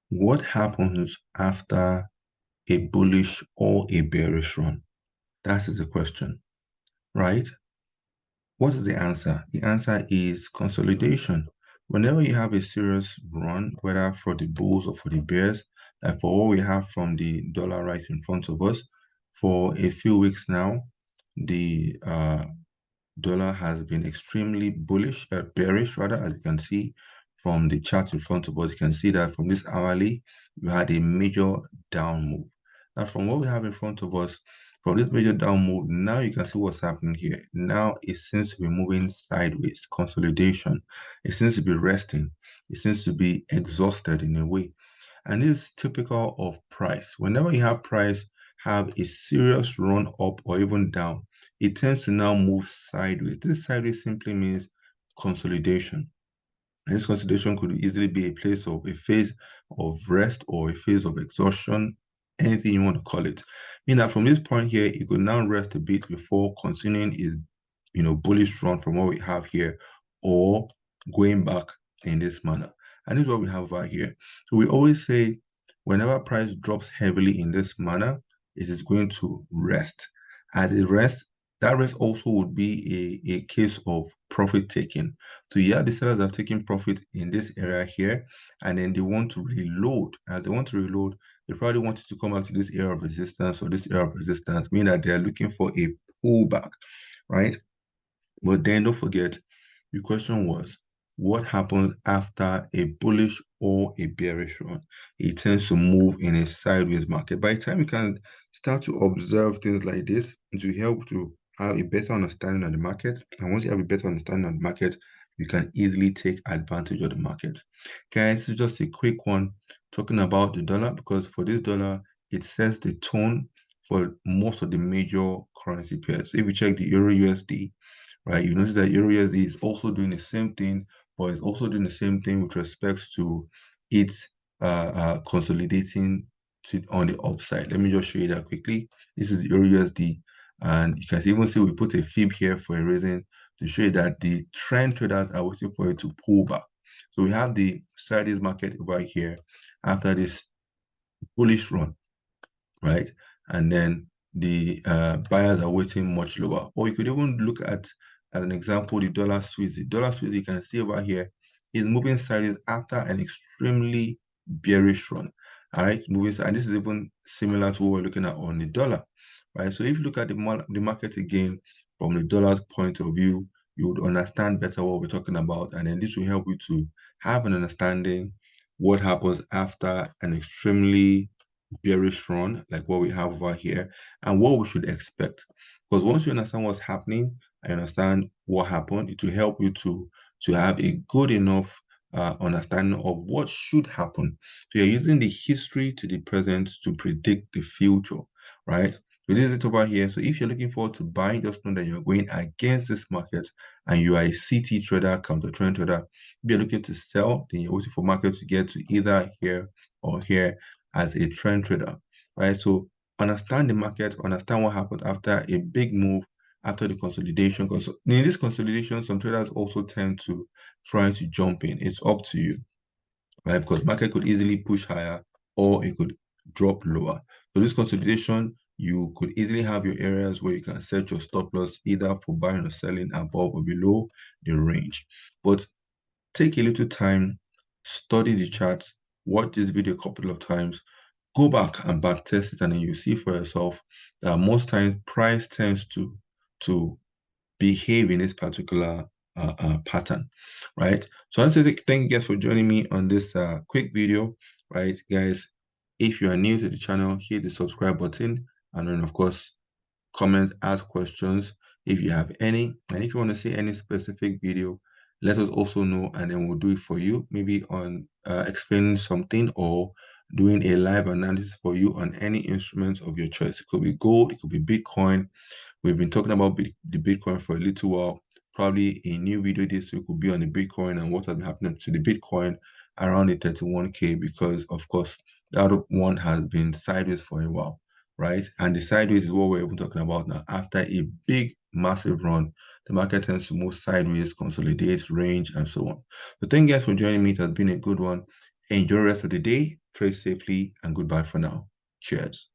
What happens after a bullish or a bearish run? That is the question, right? What is the answer? The answer is consolidation. Whenever you have a serious run, whether for the bulls or for the bears, like for what we have from the dollar right in front of us, for a few weeks now, the dollar has been extremely bullish, bearish rather, as you can see from the chart in front of us. You can see that from this hourly, we had a major down move. Now, from what we have in front of us, from this major down move, now you can see what's happening here. Now it seems to be moving sideways, consolidation. It seems to be resting. It seems to be exhausted in a way. And this is typical of price. Whenever you have price have a serious run up or even down, it tends to now move sideways. This sideways simply means consolidation. And this consolidation could easily be a place of a phase of rest or a phase of exhaustion, anything you want to call it. Meaning that from this point here, it could now rest a bit before continuing its bullish run from what we have here, or going back in this manner. And this is what we have over here. So we always say whenever price drops heavily in this manner, it is going to rest. As it rests, that rest also would be a case of profit taking. So yeah, the sellers are taking profit in this area here, and then they want to reload. As they want to reload, they probably want to come back to this area of resistance or this area of resistance, meaning that they're looking for a pullback, right? But then don't forget, the question was, what happens after a bullish or a bearish run? It tends to move in a sideways market. By the time you can start to observe things like this, it will help to have a better understanding of the market. And once you have a better understanding of the market, you can easily take advantage of the market. Guys, this is just a quick one talking about the dollar, because for this dollar, it sets the tone for most of the major currency pairs. If you check the Euro USD, right, you notice that Euro USD is also doing the same thing, but it's also doing the same thing with respect to its consolidating on the upside. Let me just show you that quickly. This is the Euro USD, and you can even see we put a fib here for a reason, to show you that the trend traders are waiting for it to pull back. So we have the sideways market over here after this bullish run, right? And then the buyers are waiting much lower. Or you could even look at, as an example, the dollar Swiss. The dollar Swiss, you can see over here, is moving sideways after an extremely bearish run. All right, moving, and this is even similar to what we're looking at on the dollar, right? So if you look at the market again from the dollar's point of view, you would understand better what we're talking about, and then this will help you to have an understanding what happens after an extremely bearish run like what we have over here, and what we should expect. Because once you understand what's happening, I understand what happened, it will help you to have a good enough understanding of what should happen. So you're using the history to the present to predict the future, right? So this is it over here. So if you're looking forward to buying, just know that you're going against this market and you are a CT trader, counter trend trader. If you're looking to sell, then you're waiting for market to get to either here or here as a trend trader, right? So understand the market, understand what happened after a big move, after the consolidation. Because in this consolidation, some traders also tend to try to jump in. It's up to you, right? Because market could easily push higher or it could drop lower. So this consolidation, you could easily have your areas where you can set your stop loss either for buying or selling above or below the range. But take a little time, study the charts, watch this video a couple of times, go back and back test it, and then you see for yourself that most times price tends to behave in this particular pattern, right? So I want to thank you guys for joining me on this quick video, right, guys? If you are new to the channel, hit the subscribe button, and then of course comment, ask questions if you have any, and if you want to see any specific video, let us also know, and then we'll do it for you, maybe on explaining something or doing a live analysis for you on any instruments of your choice. It could be gold, it could be Bitcoin. We've been talking about the Bitcoin for a little while. Probably a new video this week will be on the Bitcoin and what has been happening to the Bitcoin around the 31K, because of course that one has been sideways for a while, right? And the sideways is what we're even talking about now. After a big, massive run, the market tends to move sideways, consolidate, range, and so on. So thank you guys for joining me. It has been a good one. Enjoy the rest of the day. trade safely, and goodbye for now. Cheers.